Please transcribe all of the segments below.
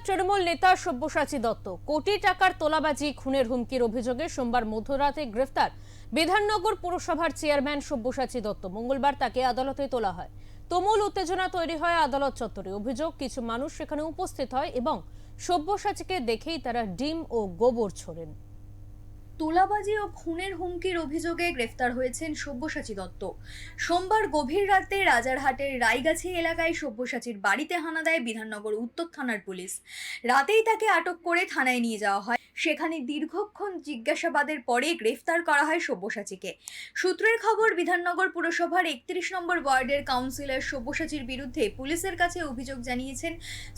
তৃণমূল নেতা সব্যসাচী দত্ত কোটি টাকার তোলাবাজি খুনের হুমকির অভিযোগে সোমবার মধ্যরাতে গ্রেফতার বিধাননগর পুরসভার চেয়ারম্যান সব্যসাচী দত্ত। মঙ্গলবার তাকে আদালতে তোলা হয়। তুমুল উত্তেজনা তৈরি হয় আদালত চত্বরে। অভিযোগ, কিছু মানুষ সেখানে উপস্থিত হয় এবং সব্যসাচীকে দেখেই তারা ডিম ও গোবর ছোড়েন। তোলাবাজি ও খুনের হুমকির অভিযোগে গ্রেফতার হয়েছেন সব্যসাচী দত্ত। সোমবার গভীর রাতে রাজারহাটের রায়গাছি এলাকায় সব্যসাচীর বাড়িতে হানা দেয় বিধাননগর উত্তর থানার পুলিশ। রাতেই তাকে আটক করে থানায় নিয়ে যাওয়া হয়। সেখানে দীর্ঘক্ষণ জিজ্ঞাসাবাদের পরে গ্রেফতার করা হয় সব্যসাচীকে। সূত্রের খবর, বিধাননগর পুরসভার 31 নম্বর ওয়ার্ডের কাউন্সিলর সব্যসাচীর বিরুদ্ধে পুলিশের কাছে অভিযোগ জানিয়েছেন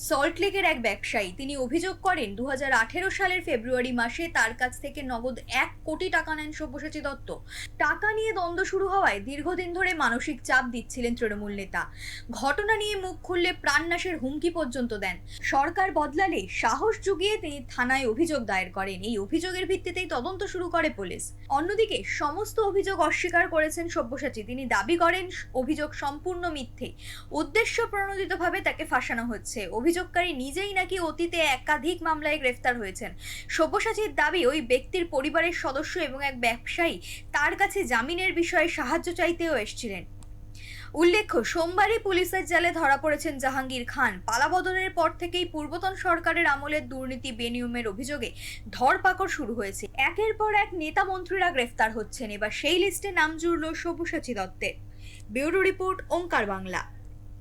সল্টলেকের এক ব্যবসায়ী। তিনি অভিযোগ করেন 2018 সালের ফেব্রুয়ারি মাসে তার কাছ থেকে নগদ 1 কোটি টাকা নেন সব্যসাচী দত্ত। টাকা নিয়ে দ্বন্দ্ব শুরু হওয়ায় দীর্ঘদিন ধরে মানসিক চাপ দিচ্ছিলেন তৃণমূল নেতা। ঘটনা নিয়ে মুখ খুললে প্রাণনাশের হুমকি পর্যন্ত দেন। সরকার বদলালে সাহস জুগিয়ে তিনি থানায় অভিযোগ দায়ের করেন। এই অভিযোগের ভিত্তিতেই তদন্ত শুরু করে পুলিশ। অন্যদিকে সমস্ত অভিযোগ অস্বীকার করেছেন সব্যসাচী। তিনি দাবি করেন অভিযোগ সম্পূর্ণ মিথ্যে, উদ্দেশ্য প্রণোদিতভাবে তাকে ফাঁসানো হচ্ছে। অভিযোগকারী নিজেই নাকি অতীতে একাধিক মামলায় গ্রেফতার হয়েছেন। সব্যসাচীর দাবি, ওই ব্যক্তির পরিবারের সদস্য এবং এক ব্যবসায়ী তার কাছে জামিনের বিষয়ে সাহায্য চাইতেও এসেছিলেন। উল্লেখ্য, সোমবারই পুলিশের জালে ধরা পড়েছেন জাহাঙ্গীর খান। পালাবদলের পর থেকেই পূর্বতন সরকারের আমলের দুর্নীতি বেনিয়মের অভিযোগে ধরপাকড় শুরু হয়েছে। একের পর এক নেতা মন্ত্রীরা গ্রেফতার হচ্ছেন। এবার সেই লিস্টে নাম জুড়ল সব্যসাচী দত্তের। ব্যুরো রিপোর্ট, ওঙ্কার বাংলা।